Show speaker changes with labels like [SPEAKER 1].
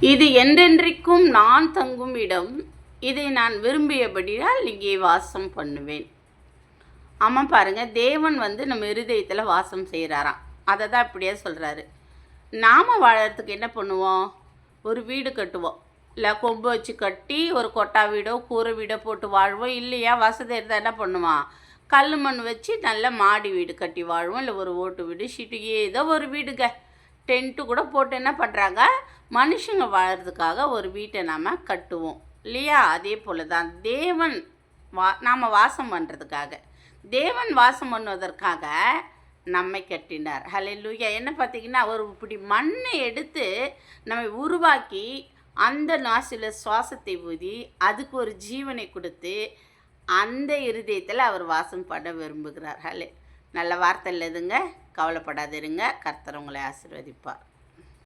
[SPEAKER 1] இது என்றென்றைக்கும் நான் தங்கும் இடம். இதை நான் விரும்பியபடியால் இங்கே வாசம் பண்ணுவேன். ஆமாம் பாருங்க, தேவன் நம்ம இருதயத்தில் வாசம் செய்கிறாராம். அதை தான் இப்படியே சொல்கிறாரு. நாம் வாழறதுக்கு என்ன பண்ணுவோம்? ஒரு வீடு கட்டுவோம், இல்லை கொம்பு வச்சு கட்டி ஒரு கொட்டா வீடோ கூரை வீடோ போட்டு வாழ்வோம். இல்லையா வசதி இருந்தால் என்ன பண்ணுவான்? கல் மண் வச்சு நல்ல மாடி வீடு கட்டி வாழ்வோம், இல்லை ஒரு ஓட்டு வீடு ஷீட்டு ஏதோ ஒரு வீடுங்க. டென்ட்டு கூட போட்டு என்ன பண்ணுறாங்க, மனுஷங்க வாழறதுக்காக ஒரு வீட்டை நாம் கட்டுவோம் இல்லையா? அதே போல் தான் தேவன் நாம் வாசம் பண்ணுறதுக்காக, தேவன் வாசம் பண்ணுவதற்காக நம்மை கட்டினார். ஹல்லேலூயா. என்ன பார்த்தீங்கன்னா, ஒரு இப்படி மண்ணை எடுத்து நம்மை உருவாக்கி அந்த நாசில சுவாசத்தை ஊதி அதுக்கு ஒரு ஜீவனை கொடுத்து அந்த இருதயத்தில் அவர் வாசம் பண்ண விரும்புகிறார். நல்ல வார்த்தை இல்லதுங்க. கவலைப்படாதிருங்க. கர்த்தர் உங்களை ஆசீர்வதிப்பார்.